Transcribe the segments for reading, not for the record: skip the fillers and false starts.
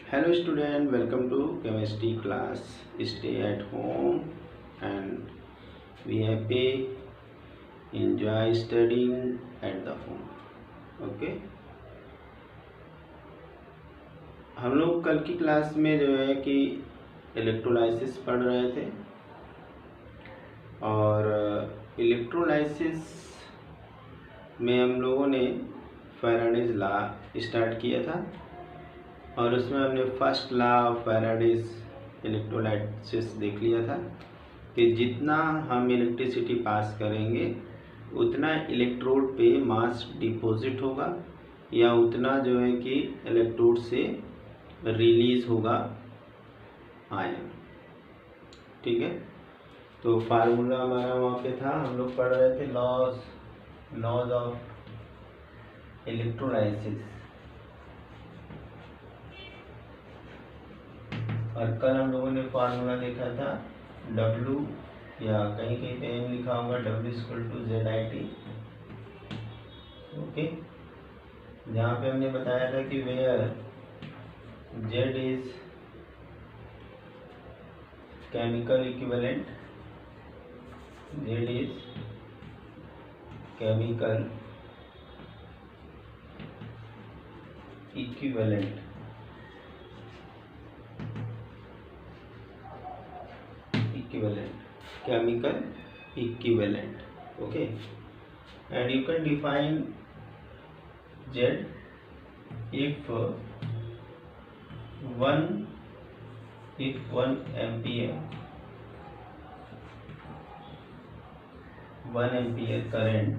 Hello student, welcome to chemistry class. Stay at home and be happy. Enjoy studying at the home. Okay. हम लोग कल की class में जो है कि इलेक्ट्रोलाइसिस पढ़ रहे थे और इलेक्ट्रोलाइसिस में हम लोगों ने फैराडेज लॉ स्टार्ट किया था और उसमें हमने first law of Faraday's electrolysis देख लिया था कि जितना हम इलेक्ट्रिसिटी पास करेंगे उतना इलेक्ट्रोड पे मास डिपॉजिट होगा या उतना जो है कि इलेक्ट्रोड से रिलीज होगा आयन। ठीक है, तो फार्मूला हमारा वहाँ पे था, हम लोग पढ़ रहे थे लॉज ऑफ इलेक्ट्रोलाइसिस। और कल हम लोगों ने फार्मूला देखा था W या कहीं कहीं पे एम लिखा होगा W=ZIT। ओके, जहाँ पे हमने बताया था कि where Z is chemical equivalent, Z is chemical equivalent chemical equivalent. Okay, and you can define Z if 1 ampere 1 ampere current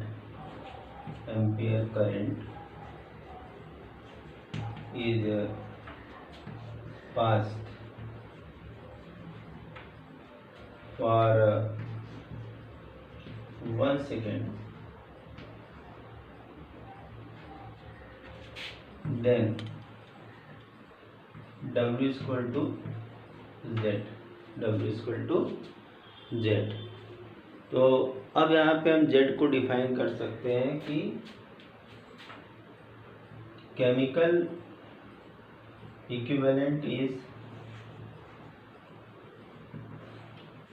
is passed for 1 second, then W is equal to Z। तो अब यहाँ पे हम Z को define कर सकते हैं कि chemical equivalent is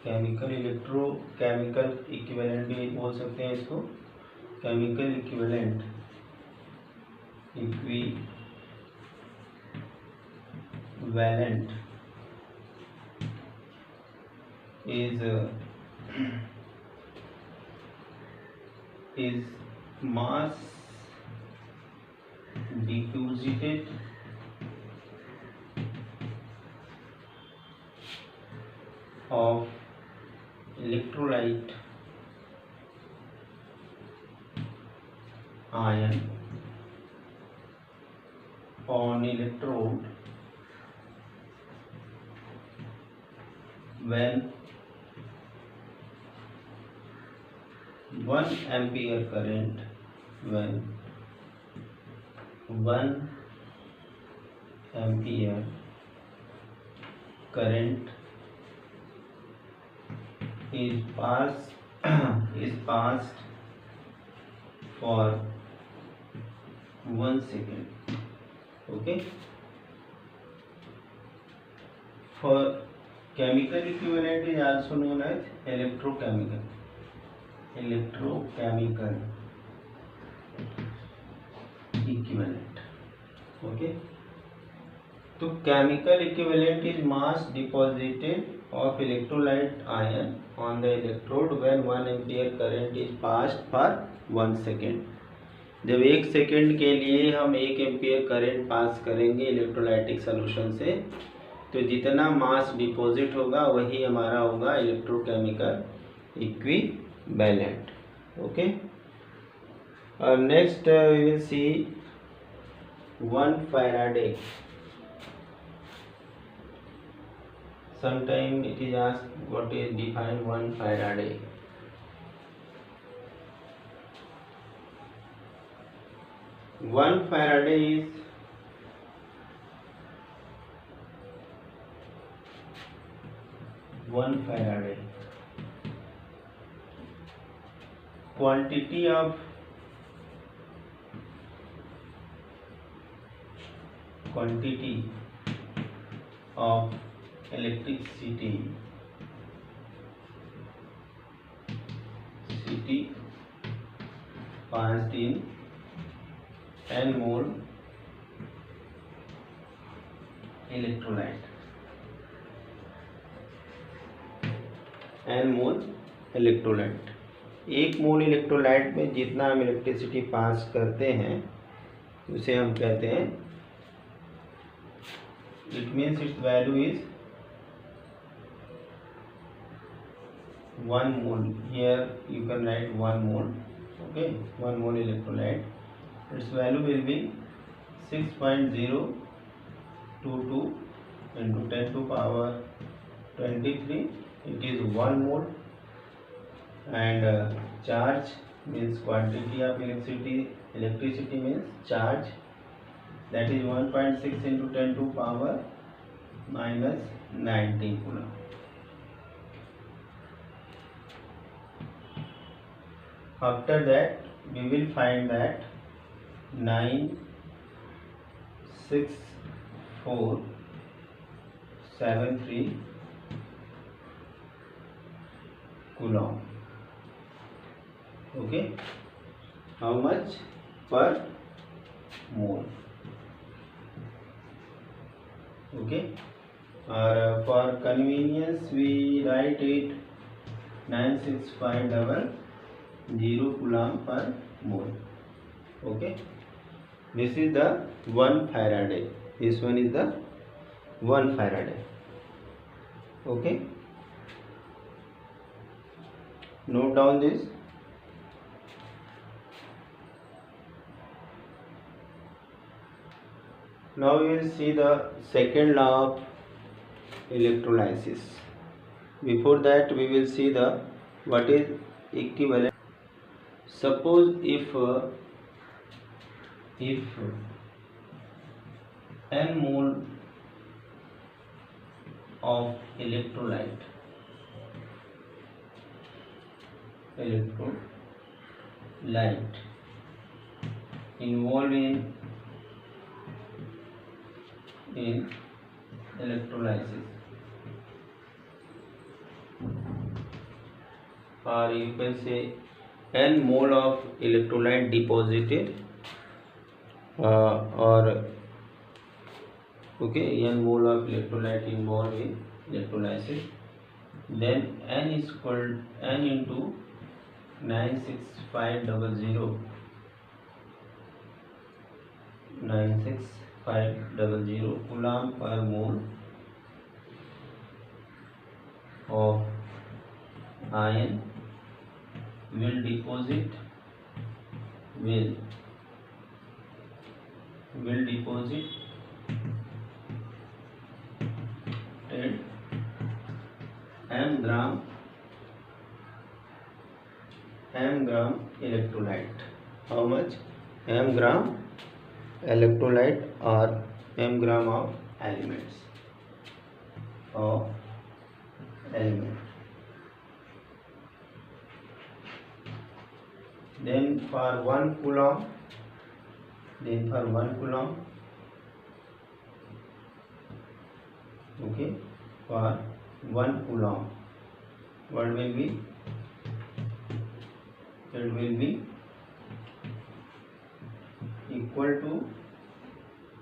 chemical equivalent भी बोल सकते हैं इसको। Chemical equivalent is mass deposited of electrolyte ion on electrode when 1 ampere current is passed for 1 second. Okay, for chemical equivalent is also known as electrochemical equivalent. Okay, तो chemical equivalent is mass deposited of electrolyte ion on the electrode when 1 ampere current is passed for 1 second. जब 1 second के लिए हम 1 ampere current pass करेंगे electrolytic solution से, तो जितना मास deposit होगा वही हमारा होगा इलेक्ट्रोकेमिकल इक्विवेलेंट। ओके, और next we will see 1 Faraday. Sometime it is asked what is defined 1 Faraday. 1 Faraday is quantity of of electricity city 5 n mole electrolyte n mole electrolyte. एक मोल electrolyte में जितना हम electricity pass करते हैं उसे हम कहते हैं, it means it's value is 1 mole। Here you can write 1 mole, okay, 1 mole electrolyte, its value will be 6.022 into 10 to power 23, it is 1 mole, and charge means quantity of electricity means charge, that is 1.6 into 10 to power minus 90 coulomb. After that we will find that 96473 coulomb. Okay, how much per mole? Okay, or for convenience we write it 96500 coulomb per mole. Okay, this is the 1 Faraday, this one is the 1 Faraday. Okay, note down this. Now we will see the second law of electrolysis. Before that we will see the what is equivalent. Suppose if n mole of electrolyte involved in electrolysis, or you can say n mole of electrolyte deposited, or okay, n mole of electrolyte involved in electrolysis, then n is equal n into 96500 coulomb per mole of iron will deposit m gram electrolyte. How much? m gram electrolyte or m gram of elements. Then for 1 coulomb, okay, for 1 coulomb what will be? It will be equal to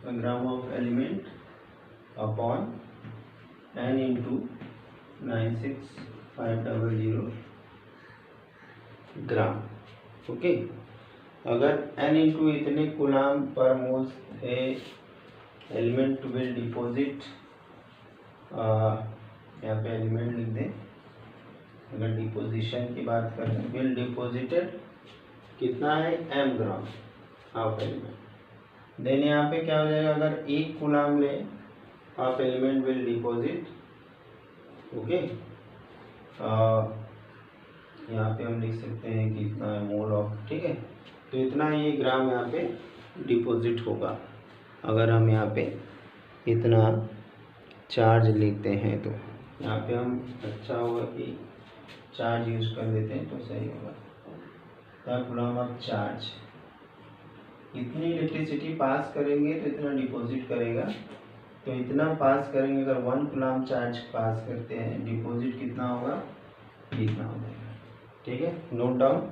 a gram of element upon n into 96500 gram. Okay, अगर n into इतने कुलाम पर मोल थे element will deposit, यहाँ पे element लिख दें, अगर deposition की बात करें विल डिपोजिटेड कितना है m gram of element. Then यहाँ पे क्या हो जाएगा, अगर 1 कुलाम ले of element will deposit, okay, यहाँ पे हम लिख सकते हैं कि इतना मोल ऑफ, ठीक है, तो इतना ये ग्राम यहाँ पे डिपॉजिट होगा. अगर हम यहाँ पे इतना चार्ज लिखते हैं तो यहाँ पे हम अच्छा होगा कि चार्ज यूज़ कर देते हैं तो सही होगा. कुलाम ऑफ चार्ज, इतनी इलेक्ट्रिसिटी पास करेंगे तो इतना डिपॉजिट करेगा तो इतना पास करेंगे, अगर 1 कूलम्ब चार्ज पास करते हैं, डिपॉजिट कितना होगा, इतना हो जाएगा। ठीक है, note down.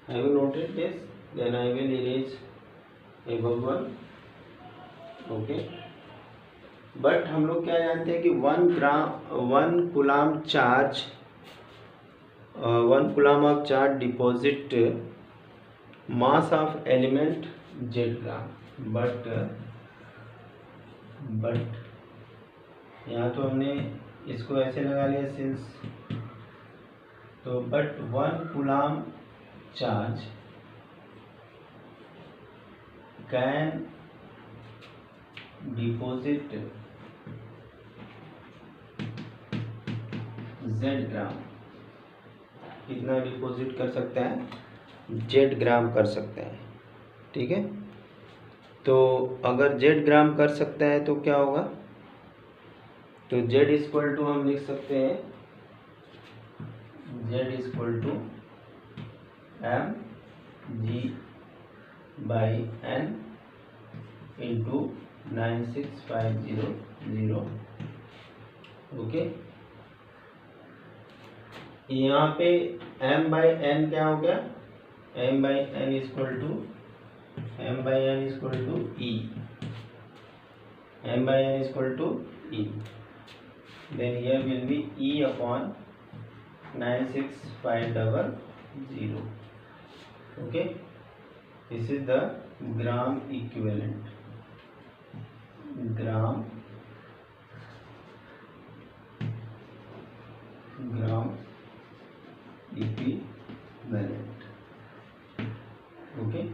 I will notate this, then I will erase above one. Okay. But हम लोग क्या जानते हैं कि 1 coulomb charge, 1 coulomb of charge deposit mass of element Z gram. But यहाँ तो हमने इसको ऐसे लगा लिया सिंस, तो but 1 coulomb charge can deposit z ग्राम। कितना डिपॉजिट कर सकते हैं, z ग्राम कर सकते हैं। ठीक है, तो अगर z ग्राम कर सकता है तो क्या होगा, तो z इक्वल टू हम लिख सकते हैं, z equal to M G by N into 96500। Okay, यहाँ पे m बाई एन क्या हो गया, m by N equal to E, m by N equal to E, then here will be e upon 96500। Okay, this is the gram equivalent, gram equivalent। Okay,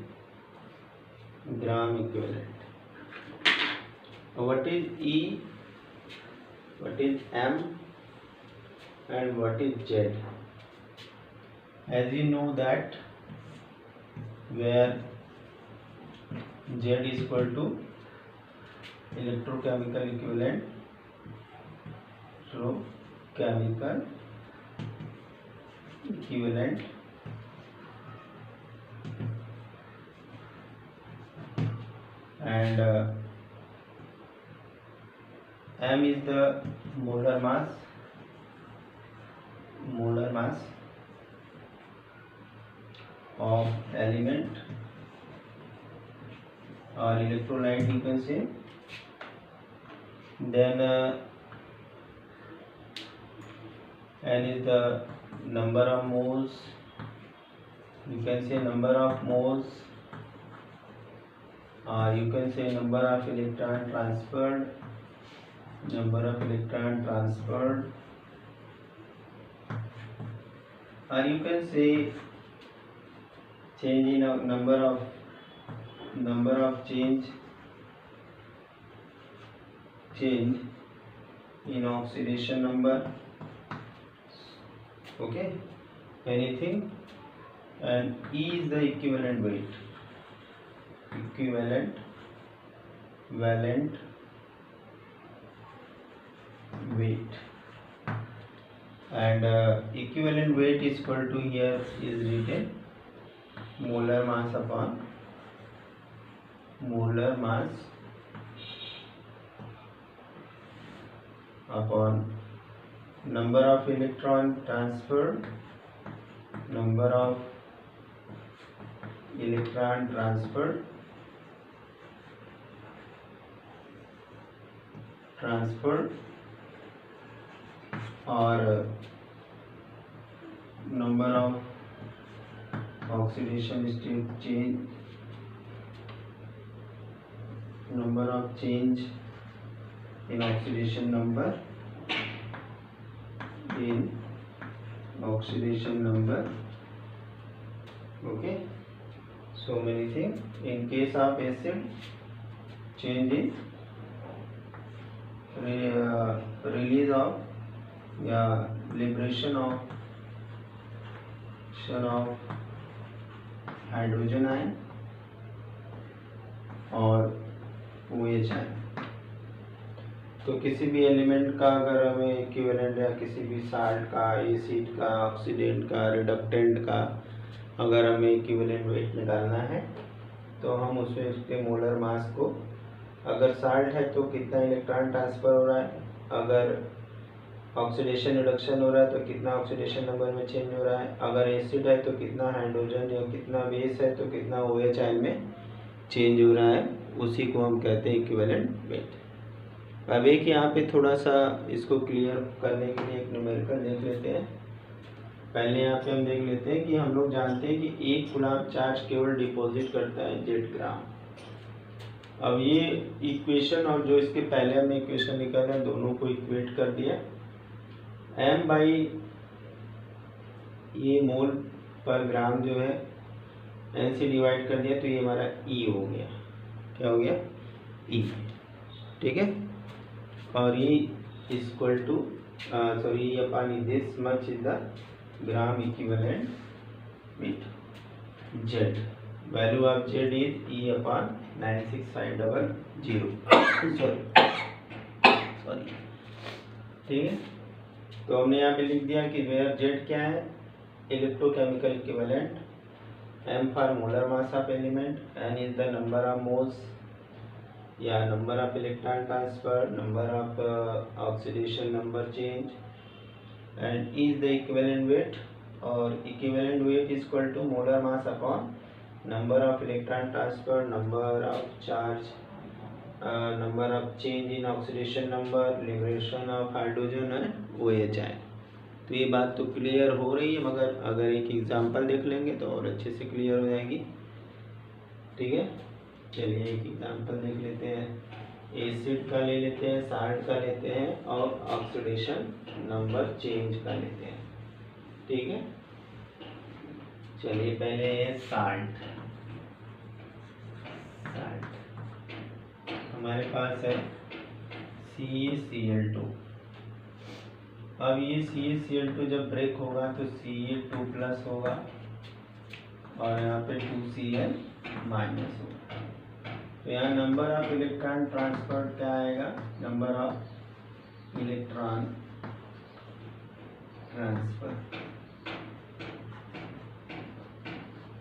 gram equivalent। What is E, what is M, and what is Z? As you know that where Z is equal to electrochemical equivalent, and M is the molar mass of element or electrolyte, you can say. Then N is the number of moles, you can say number of moles, or you can say number of electron transferred, or you can say change in number of change in oxidation number. Okay, anything, and E is the equivalent weight, and equivalent weight is equal to, here is written molar mass upon number of electron transferred, or number of oxidation state change, number of change in oxidation number, okay, so many things. In case of acid, change in release of liberation of hydrogen ion or OH ion, तो किसी भी element का अगर हमें equivalent या किसी भी salt का, एसिड का, ऑक्सीडेंट का, रिडक्टेंट का अगर हमें इक्विवेलेंट वेट निकालना है तो हम उसमें उसके मोलर मास को, अगर साल्ट है तो कितना इलेक्ट्रॉन ट्रांसफ़र हो रहा है, अगर ऑक्सीडेशन रिडक्शन हो रहा है तो कितना ऑक्सीडेशन नंबर में चेंज हो रहा है, अगर एसिड है तो कितना हाइड्रोजन या कितना बेस है तो कितना OH आयन में चेंज हो रहा है, उसी को हम कहते हैं इक्विवेलेंट वेट। अब एक यहाँ पे थोड़ा सा इसको क्लियर करने के लिए एक न्यूमेरिकल देख लेते हैं। पहले यहाँ पे हम देख लेते हैं कि हम लोग जानते हैं कि 1 कूलम चार्ज केवल डिपॉजिट करता है Z ग्राम। अब ये इक्वेशन और जो इसके पहले हमने इक्वेशन निकाला है दोनों को इक्वेट कर दिया, m बाई ये मोल पर ग्राम जो है n से डिवाइड कर दिया तो ये हमारा E हो गया। क्या हो गया? E। ठीक है। और E equal to sorry upon this much is the gram equivalent weight Z। Value of Z is E upon 96500 sorry. ठीक है। तो हमने यहाँ पे लिख दिया कि वेयर Z क्या है, electrochemical equivalent, M for molar mass of element, N is the number of moles या number of electron transfer, number of oxidation number change, and E is the equivalent weight, और equivalent weight is equal to molar mass upon number of electron transfer, number of charge, number of change in oxidation number, liberation of hydrogen and OH ion. तो ये बात तो clear हो रही है, मगर अगर एक एग्जांपल देख लेंगे तो और अच्छे से क्लियर हो जाएगी। ठीक है। चलिए एक एग्जांपल देख लेते हैं। एसिड का ले लेते हैं, साल्ट का लेते हैं और ऑक्सीडेशन नंबर चेंज का लेते हैं। ठीक है। चलिए पहले है साल्ट। हमारे पास है CaCl2। अब ये CaCl2 जब ब्रेक होगा तो Ca2 प्लस होगा और यहाँ पे 2Cl माइनस होगा। तो यहाँ नंबर ऑफ इलेक्ट्रॉन ट्रांसफर क्या आएगा, नंबर ऑफ इलेक्ट्रॉन ट्रांसफर,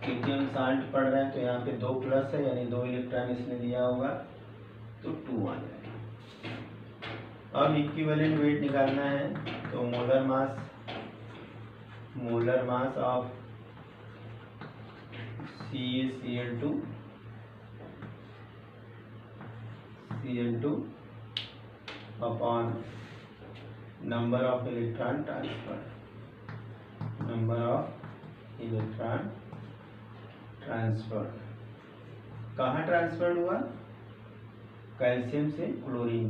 क्योंकि हम साल्ट पढ़ रहे हैं तो यहाँ पे 2 प्लस है यानी 2 इलेक्ट्रॉन इसने दिया होगा तो 2 आ जाएगा। अब इक्विवेलेंट वेट निकालना है तो molar mass of CaCl2 upon number of electron transfer, कहाँ ट्रांसफर हुआ, कैल्शियम से क्लोरीन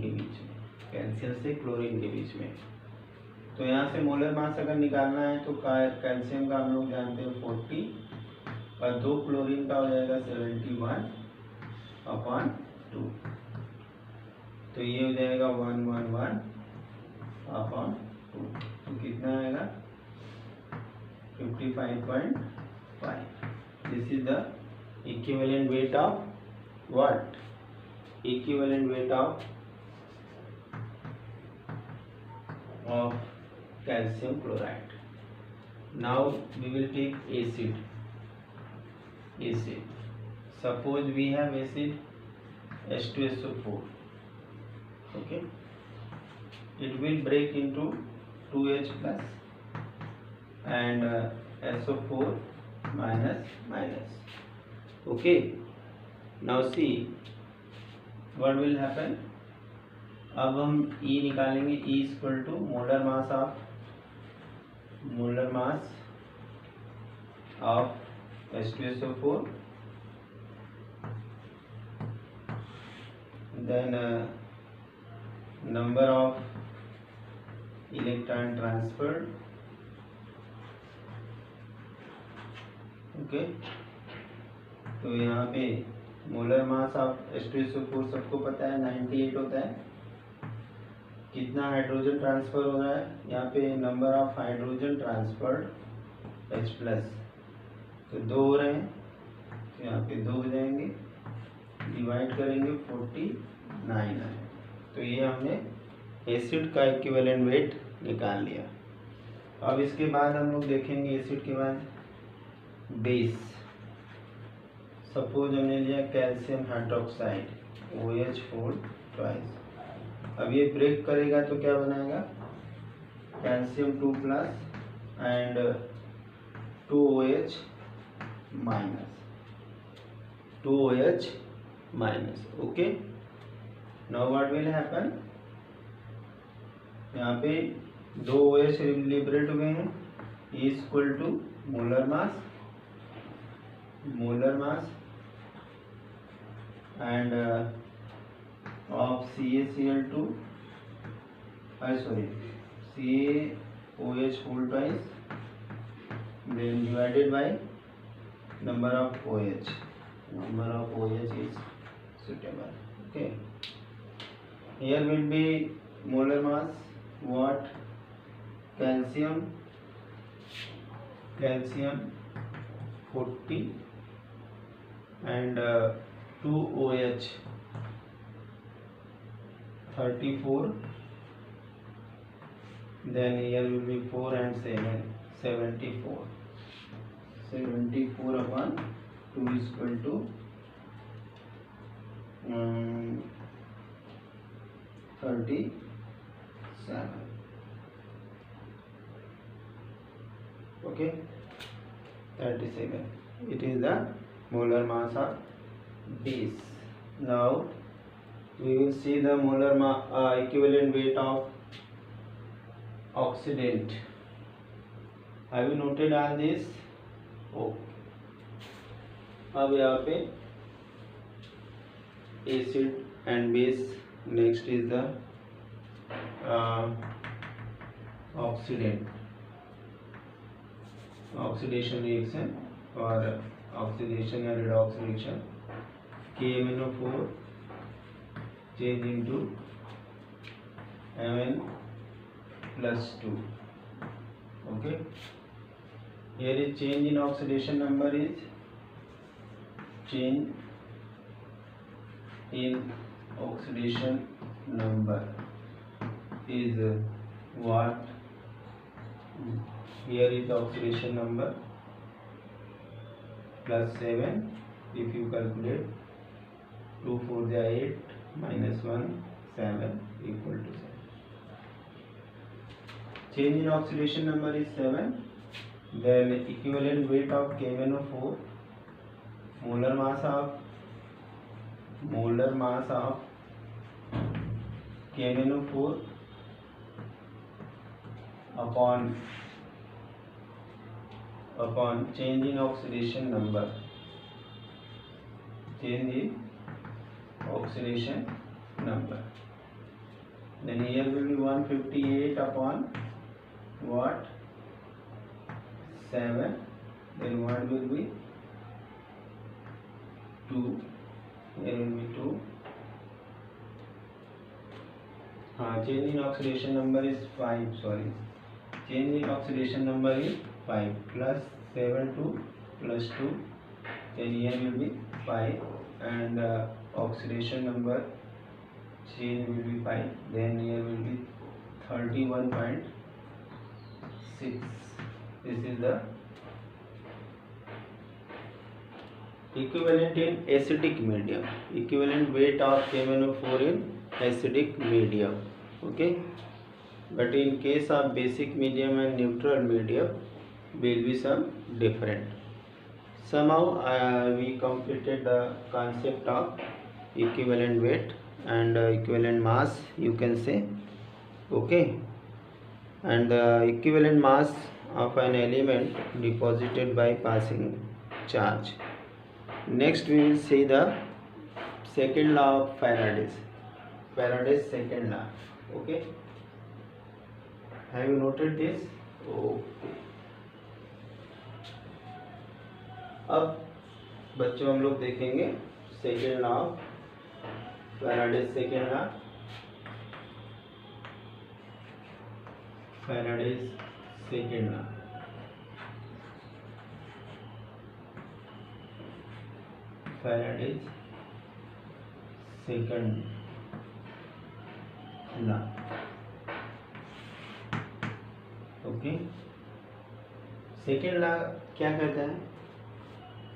के बीच में, तो यहाँ से मोलर मास अगर निकालना है तो कैल्शियम का हम लोग जानते हैं 40 और 2 क्लोरीन का हो जाएगा 71 अपॉन 2, तो ये हो जाएगा 111 अपॉन 2, तो कितना आएगा 55.5। This is the equivalent weight of what, equivalent weight of calcium chloride. Now we will take acid. Suppose we have acid H2SO4. Okay. It will break into 2H plus and SO4 minus. Okay. Now see what will happen. अब हम E निकालेंगे, E equal to molar mass of H2SO4 then number of electron transferred. Okay, तो यहाँ पे molar mass of H2SO4 सबको पता है 98 होता है। कितना हाइड्रोजन ट्रांसफर हो रहा है, यहाँ पे number of hydrogen transferred H plus, तो 2 हो रहे हैं तो यहाँ पे 2 हो जाएंगे, डिवाइड करेंगे 49 आए, तो ये हमने एसिड का इक्विवेलेंट वेट निकाल लिया। अब इसके बाद हम लोग देखेंगे एसिड के बाद बेस। सपोज हमने लिया कैल्शियम हाइड्रोक्साइड OH4 ट्वाइस। अब ये ब्रेक करेगा तो क्या बनाएगा, calcium 2 plus and 2OH minus, 2OH minus. Okay, now what will happen, यहाँ पे 2 OH लिबरेट हुए हैं, is equal to molar mass and of CaCl2 CaOH whole twice, then divided by number of OH. Number of OH is suitable. Okay, here will be molar mass, what, calcium 40 and 2OH 34, then here will be 4 and 7, 74 upon 2 is equal to 37. Okay, 37, it is the molar mass of base. Now we will see the molar equivalent weight of oxidant. Have you noted all this? Okay. अब यहाँ पे acid and base, next is the oxidant, oxidation reaction or oxidation and redox reaction, KMnO4 change into Mn plus 2. Okay, here is change in oxidation number is change in oxidation number is what, here is oxidation number plus 7, if you calculate 2 4 they are 8 minus 1 7 equal to 7. Change in oxidation number is 7. Then equivalent weight of KMnO4, molar mass of KMnO4 upon change in oxidation number, change in oxidation number. Then here will be 158 upon what, 7, then what will be 2, here will be 2. Change in oxidation number is 5, sorry, change in oxidation number is 5 plus 7 2 plus 2, then here will be 5 and oxidation number change will be 5, then here will be 31.6. This is the equivalent in acidic medium, equivalent weight of KMnO4 in acidic medium. Okay, but in case of basic medium and neutral medium will be some different. Somehow we completed the concept of equivalent weight and equivalent mass, you can say. Okay, and the equivalent mass of an element deposited by passing charge. Next we will see the second law of Faraday's second law. Okay, have you noted this? Okay, अब बच्चों हम लोग देखेंगे second law of Faraday's second law, Faraday's second law. Faraday's second law okay. Second law क्या कहता है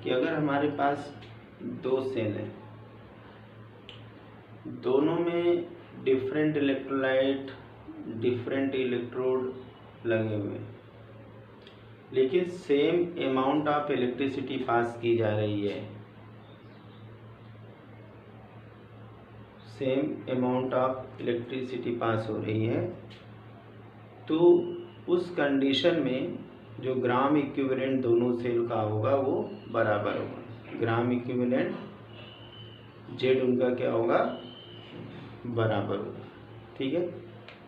कि अगर हमारे पास दो सेल है, दोनों में डिफरेंट इलेक्ट्रोलाइट, डिफरेंट इलेक्ट्रोड लगे हुए हैं, लेकिन same amount of electricity pass की जा रही है, same amount of electricity pass हो रही है, तो उस कंडीशन में जो ग्राम इक्विवेलेंट दोनों सेल का होगा वो बराबर होगा। ग्राम इक्विवेलेंट जेड उनका क्या होगा, बराबर होगा। ठीक है।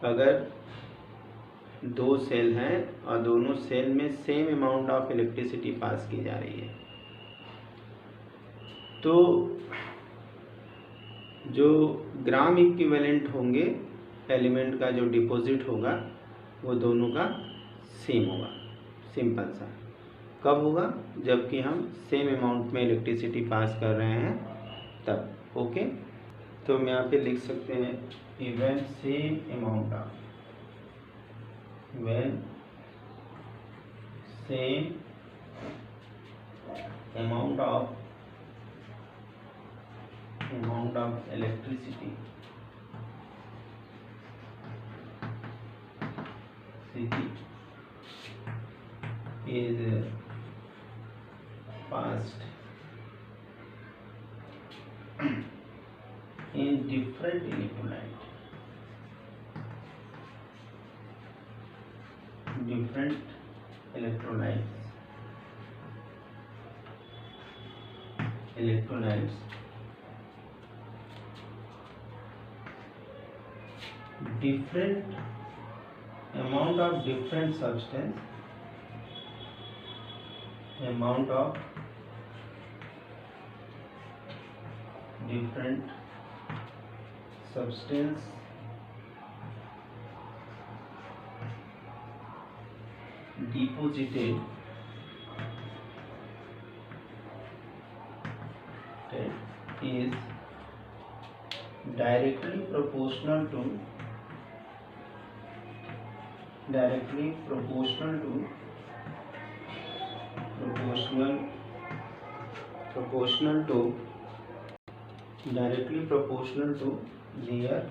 अगर दो सेल हैं और दोनों सेल में same amount of electricity pass की जा रही है, तो जो ग्राम इक्विवेलेंट होंगे एलिमेंट का जो डिपॉजिट होगा वो दोनों का सेम होगा। सिंपल सा। कब होगा, जबकि हम सेम अमाउंट में इलेक्ट्रिसिटी पास कर रहे हैं तब। ओके। तो हम यहाँ पे लिख सकते हैं even same amount of, when same amount of electricity is passed in different electrolyte, different electrolytes different amount of different substance, amount of different substance deposited is directly proportional to directly proportional to their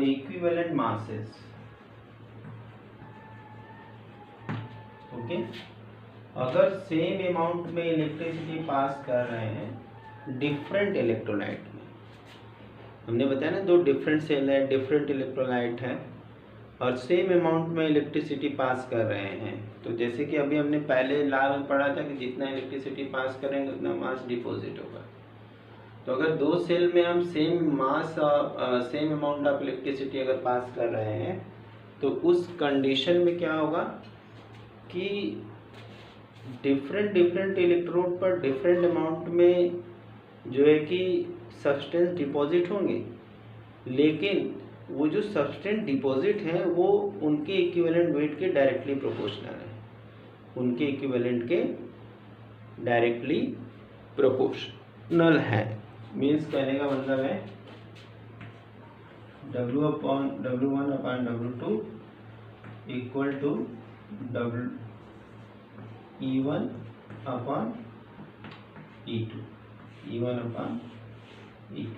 equivalent masses. Okay. अगर same amount में electricity pass कर रहे हैं different electrolyte में, हमने बताया ना दो डिफरेंट सेल है, डिफरेंट इलेक्ट्रोलाइट है और सेम अमाउंट में इलेक्ट्रिसिटी पास कर रहे हैं, तो जैसे कि अभी हमने पहले लॉ में पढ़ा था कि जितना इलेक्ट्रिसिटी पास करेंगे उतना मास डिपॉजिट होगा। तो अगर दो सेल में हम सेम अमाउंट ऑफ इलेक्ट्रिसिटी अगर पास कर रहे हैं तो उस कंडीशन में क्या होगा कि डिफरेंट इलेक्ट्रोड पर डिफरेंट अमाउंट में जो है कि सब्सटेंस डिपॉजिट होंगे, लेकिन वो जो सब्सटेंस डिपॉजिट है वो उनके इक्विवेलेंट वेट के डायरेक्टली प्रोपोर्शनल है, उनके इक्विवेलेंट के डायरेक्टली प्रोपोर्शनल है। मीन्स कहने का मतलब है W1 upon W2 equal to E1 upon E2, E1 upon E2।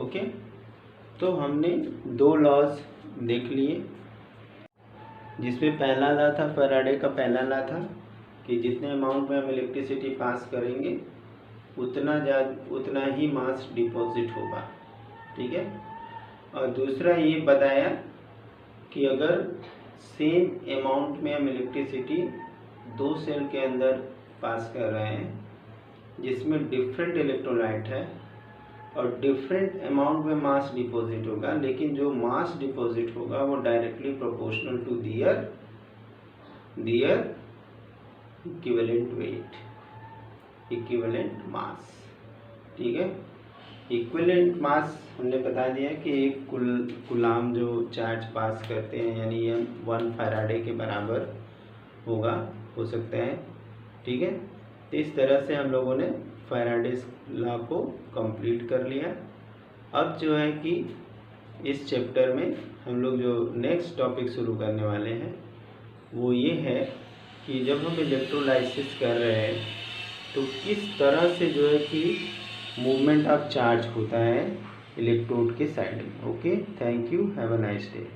Okay. तो हमने दो लॉज देख लिए, जिसमें पहला लॉ था फैराडे का पहला लॉ था कि जितने अमाउंट में हम इलेक्ट्रिसिटी पास करेंगे उतना ही मास डिपॉजिट होगा। ठीक है। और दूसरा ये बताया कि अगर सेम अमाउंट में हम इलेक्ट्रिसिटी दो सेल के अंदर पास कर रहे हैं जिसमें डिफरेंट इलेक्ट्रोलाइट है और डिफरेंट अमाउंट में मास डिपॉजिट होगा, लेकिन जो मास डिपॉजिट होगा वो directly proportional to their equivalent weight, equivalent mass. ठीक है। इक्विवेलेंट मास हमने बता दिया कि एक कूलाम जो चार्ज पास करते हैं यानी ये 1 फैराडे के बराबर होगा, हो सकता है ठीक है। तो इस तरह से हम लोगों ने फैराडेज लॉ को कंप्लीट कर लिया। अब जो है कि इस चैप्टर में हम लोग जो नेक्स्ट टॉपिक शुरू करने वाले हैं वो ये है कि जब हम इलेक्ट्रोलाइसिस कर रहे हैं तो किस तरह से जो है कि मूवमेंट ऑफ चार्ज होता है इलेक्ट्रोड के साइड में। Okay, thank you, have a nice day.